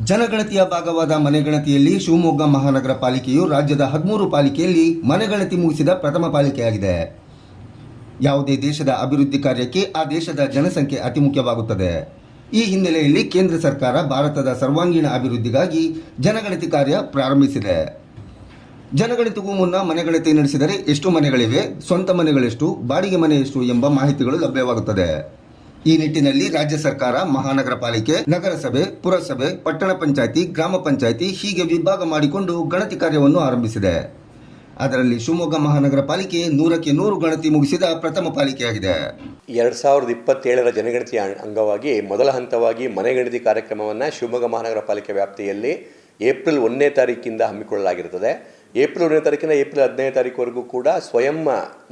ಜನಗಣತಿಯ ಭಾಗವಾದ ಮನೆಗಣತಿಯಲ್ಲಿ ಶಿವಮೊಗ್ಗ ಮಹಾನಗರ ಪಾಲಿಕೆಯು ರಾಜ್ಯದ 13 ಪಾಲಿಕೆಯಲ್ಲಿ ಮನೆಗಣತಿ ಮುಗಿಸಿದ ಪ್ರಥಮ ಪಾಲಿಕೆಯಾಗಿದೆ. ಯಾವುದೇ ದೇಶದ ಅಭಿವೃದ್ಧಿ ಕಾರ್ಯಕ್ಕೆ ಆ ದೇಶದ ಜನಸಂಖ್ಯೆ ಅತಿ ಮುಖ್ಯವಾಗುತ್ತದೆ. ಈ ಹಿನ್ನೆಲೆಯಲ್ಲಿ ಕೇಂದ್ರ ಸರ್ಕಾರ ಭಾರತದ ಸರ್ವಾಂಗೀಣ ಅಭಿವೃದ್ಧಿಗಾಗಿ ಜನಗಣತಿ ಕಾರ್ಯ ಪ್ರಾರಂಭಿಸಿದೆ. ಜನಗಣತಿಗೂ ಮುನ್ನ ಮನೆಗಣತಿ ನಡೆಸಿದರೆ ಎಷ್ಟು ಮನೆಗಳಿವೆ, ಸ್ವಂತ ಮನೆಗಳೆಷ್ಟು, ಬಾಡಿಗೆ ಮನೆ ಎಷ್ಟು ಎಂಬ ಮಾಹಿತಿಗಳು ಲಭ್ಯವಾಗುತ್ತದೆ. ಈ ನಿಟ್ಟಿನಲ್ಲಿ ರಾಜ್ಯ ಸರ್ಕಾರ ಮಹಾನಗರ ಪಾಲಿಕೆ, ನಗರಸಭೆ, ಪುರಸಭೆ, ಪಟ್ಟಣ ಪಂಚಾಯಿತಿ, ಗ್ರಾಮ ಪಂಚಾಯಿತಿ ಹೀಗೆ ವಿಭಾಗ ಮಾಡಿಕೊಂಡು ಗಣತಿ ಕಾರ್ಯವನ್ನು ಆರಂಭಿಸಿದೆ. ಅದರಲ್ಲಿ ಶಿವಮೊಗ್ಗ ಮಹಾನಗರ ಪಾಲಿಕೆ 100ಕ್ಕೆ 100 ಗಣತಿ ಮುಗಿಸಿದ ಪ್ರಥಮ ಪಾಲಿಕೆಯಾಗಿದೆ. 2027ರ ಜನಗಣತಿ ಅಂಗವಾಗಿ ಮೊದಲ ಹಂತವಾಗಿ ಮನೆಗಣತಿ ಕಾರ್ಯಕ್ರಮವನ್ನು ಶಿವಮೊಗ್ಗ ಮಹಾನಗರ ಪಾಲಿಕೆ ವ್ಯಾಪ್ತಿಯಲ್ಲಿ ಏಪ್ರಿಲ್ 1ನೇ ತಾರೀಕಿಂದ ಹಮ್ಮಿಕೊಳ್ಳಲಾಗಿರುತ್ತದೆ. ಏಪ್ರಿಲ್ 1ನೇ ತಾರೀಕಿನ ಏಪ್ರಿಲ್ 15ನೇ ತಾರೀಕುವರೆಗೂ ಕೂಡ ಸ್ವಯಂ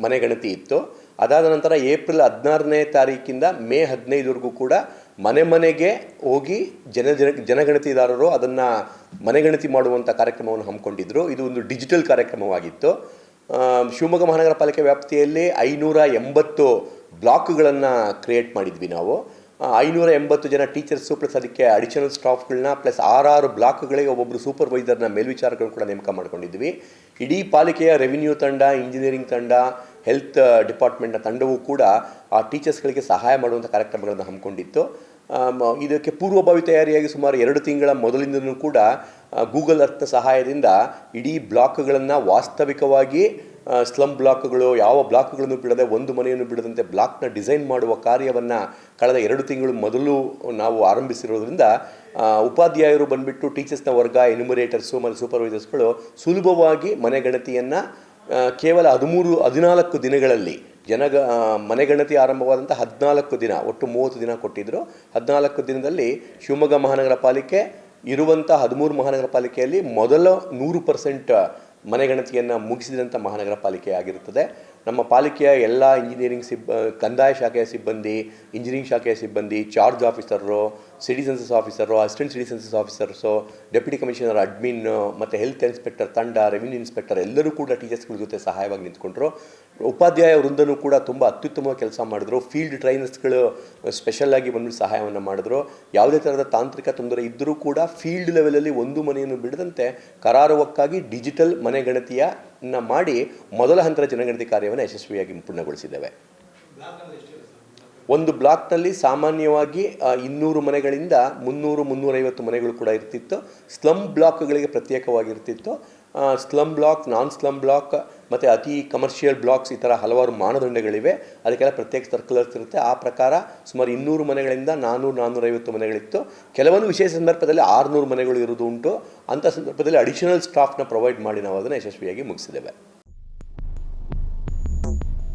ಮನೆಗಣತಿ ಇತ್ತು. ಅದಾದ ನಂತರ ಏಪ್ರಿಲ್ 16ನೇ ತಾರೀಕಿಂದ ಮೇ 15ವರೆಗೂ ಕೂಡ ಮನೆ ಮನೆಗೆ ಹೋಗಿ ಜನಗಣತಿದಾರರು ಅದನ್ನು ಮನೆಗಣತಿ ಮಾಡುವಂಥ ಕಾರ್ಯಕ್ರಮವನ್ನು ಹಮ್ಮಿಕೊಂಡಿದ್ದರು. ಇದು ಒಂದು ಡಿಜಿಟಲ್ ಕಾರ್ಯಕ್ರಮವಾಗಿತ್ತು. ಶಿವಮೊಗ್ಗ ಮಹಾನಗರ ಪಾಲಿಕೆ ವ್ಯಾಪ್ತಿಯಲ್ಲಿ 580 ಬ್ಲಾಕ್ಗಳನ್ನು ಕ್ರಿಯೇಟ್ ಮಾಡಿದ್ವಿ ನಾವು. 580 ಜನ ಟೀಚರ್ಸು ಪ್ಲಸ್ ಅದಕ್ಕೆ ಅಡಿಷನಲ್ ಸ್ಟಾಫ್ಗಳನ್ನ ಪ್ಲಸ್ 6 ಬ್ಲಾಕ್ಗಳಿಗೆ ಒಬ್ಬೊಬ್ಬರು ಸೂಪರ್ವೈಸರ್ನ ಮೇಲ್ವಿಚಾರಗಳನ್ನು ಕೂಡ ನೇಮಕ ಮಾಡ್ಕೊಂಡಿದ್ವಿ. ಇಡೀ ಪಾಲಿಕೆಯ ರೆವಿನ್ಯೂ ತಂಡ, ಇಂಜಿನಿಯರಿಂಗ್ ತಂಡ, ಹೆಲ್ತ್ ಡಿಪಾರ್ಟ್ಮೆಂಟ್ನ ತಂಡವೂ ಕೂಡ ಆ ಟೀಚರ್ಸ್ಗಳಿಗೆ ಸಹಾಯ ಮಾಡುವಂಥ ಕಾರ್ಯಕ್ರಮಗಳನ್ನು ಹಮ್ಮಿಕೊಂಡಿತ್ತು. ಇದಕ್ಕೆ ಪೂರ್ವಭಾವಿ ತಯಾರಿಯಾಗಿ ಸುಮಾರು 2 ತಿಂಗಳ ಮೊದಲಿಂದಲೂ ಕೂಡ ಗೂಗಲ್ ಅರ್ಥನ ಸಹಾಯದಿಂದ ಇಡೀ ಬ್ಲಾಕ್ಗಳನ್ನು ವಾಸ್ತವಿಕವಾಗಿ ಸ್ಲಮ್ ಬ್ಲಾಕ್ಗಳು ಯಾವ ಬ್ಲಾಕ್ಗಳನ್ನು ಬಿಡದೆ ಒಂದು ಮನೆಯನ್ನು ಬಿಡದಂತೆ ಬ್ಲಾಕ್ನ ಡಿಸೈನ್ ಮಾಡುವ ಕಾರ್ಯವನ್ನು ಕಳೆದ 2 ತಿಂಗಳು ಮೊದಲು ನಾವು ಆರಂಭಿಸಿರೋದ್ರಿಂದ ಉಪಾಧ್ಯಾಯರು ಬಂದುಬಿಟ್ಟು ಟೀಚರ್ಸ್ನ ವರ್ಗ, ಎನ್ಯುಮರೇಟರ್ಸು ಮತ್ತು ಸೂಪರ್ವೈಸರ್ಸ್ಗಳು ಸುಲಭವಾಗಿ ಮನೆಗಣತಿಯನ್ನು ಕೇವಲ 14 ದಿನಗಳಲ್ಲಿ ಮನೆಗಣತಿ ಆರಂಭವಾದಂಥ 14 ದಿನ, ಒಟ್ಟು 30 ದಿನ ಕೊಟ್ಟಿದ್ದರು. 14 ದಿನದಲ್ಲಿ ಶಿವಮೊಗ್ಗ ಮಹಾನಗರ ಪಾಲಿಕೆ ಇರುವಂಥ 13 ಮಹಾನಗರ ಪಾಲಿಕೆಯಲ್ಲಿ ಮೊದಲ 100% ಮನೆಗಣತಿಯನ್ನು ಮುಗಿಸಿದಂಥ ಮಹಾನಗರ ಪಾಲಿಕೆ ಆಗಿರುತ್ತದೆ. ನಮ್ಮ ಪಾಲಿಕೆಯ ಎಲ್ಲ ಇಂಜಿನಿಯರಿಂಗ್ ಕಂದಾಯ ಶಾಖೆಯ ಸಿಬ್ಬಂದಿ, ಇಂಜಿನಿಯರಿಂಗ್ ಶಾಖೆಯ ಸಿಬ್ಬಂದಿ, charge officer, city census officer, assistant city census officers, deputy commissioner, admin ಮತ್ತು ಹೆಲ್ತ್ ಇನ್ಸ್ಪೆಕ್ಟರ್ ತಂಡ, ರೆವಿನ್ಯೂ ಇನ್ಸ್ಪೆಕ್ಟರ್ ಎಲ್ಲರೂ ಕೂಡ ಟೀಚರ್ಸ್ಗಳ ಜೊತೆ ಸಹಾಯವಾಗಿ ನಿಂತ್ಕೊಂಡ್ರು. ಉಪಾಧ್ಯಾಯ ವೃಂದನೂ ಕೂಡ ತುಂಬ ಅತ್ಯುತ್ತಮವಾಗಿ ಕೆಲಸ ಮಾಡಿದ್ರು. ಫೀಲ್ಡ್ ಟ್ರೈನರ್ಸ್ಗಳು ಸ್ಪೆಷಲಾಗಿ ಬಂದು ಸಹಾಯವನ್ನು ಮಾಡಿದ್ರು. ಯಾವುದೇ ಥರದ ತಾಂತ್ರಿಕ ತೊಂದರೆ ಇದ್ದರೂ ಕೂಡ ಫೀಲ್ಡ್ ಲೆವೆಲಲ್ಲಿ ಒಂದು ಮನೆಯನ್ನು ಬಿಡದಂತೆ ಕರಾರುವಕ್ಕಾಗಿ ಡಿಜಿಟಲ್ ಮನೆಗಣತಿಯನ್ನು ಮಾಡಿ ಮೊದಲ ಹಂತದ ಜನಗಣತಿ ಕಾರ್ಯವನ್ನು ಯಶಸ್ವಿಯಾಗಿ ಪೂರ್ಣಗೊಳಿಸಿದ್ದೇವೆ. ಒಂದು ಬ್ಲಾಕ್ನಲ್ಲಿ ಸಾಮಾನ್ಯವಾಗಿ 200 ಮನೆಗಳಿಂದ 300-350 ಮನೆಗಳು ಕೂಡ ಇರ್ತಿತ್ತು. ಸ್ಲಮ್ ಬ್ಲಾಕ್ಗಳಿಗೆ ಪ್ರತ್ಯೇಕವಾಗಿರ್ತಿತ್ತು. ಸ್ಲಮ್ ಬ್ಲಾಕ್, ನಾನ್ ಸ್ಲಮ್ ಬ್ಲಾಕ್ ಮತ್ತು ಅತಿ ಕಮರ್ಷಿಯಲ್ ಬ್ಲಾಕ್ಸ್, ಈ ಥರ ಹಲವಾರು ಮಾನದಂಡಗಳಿವೆ. ಅದಕ್ಕೆಲ್ಲ ಪ್ರತ್ಯೇಕ ಸರ್ಕ್ಯುಲರ್ಸ್ ಇರುತ್ತೆ. ಆ ಪ್ರಕಾರ ಸುಮಾರು 200 ಮನೆಗಳಿಂದ 400-450 ಮನೆಗಳಿತ್ತು. ಕೆಲವೊಂದು ವಿಶೇಷ ಸಂದರ್ಭದಲ್ಲಿ 600 ಮನೆಗಳು ಇರುವುದು ಉಂಟು. ಅಂಥ ಸಂದರ್ಭದಲ್ಲಿ ಅಡಿಷನಲ್ ಸ್ಟಾಫ್ನ ಪ್ರೊವೈಡ್ ಮಾಡಿ ನಾವು ಅದನ್ನು ಯಶಸ್ವಿಯಾಗಿ ಮುಗಿಸಿದ್ದೇವೆ.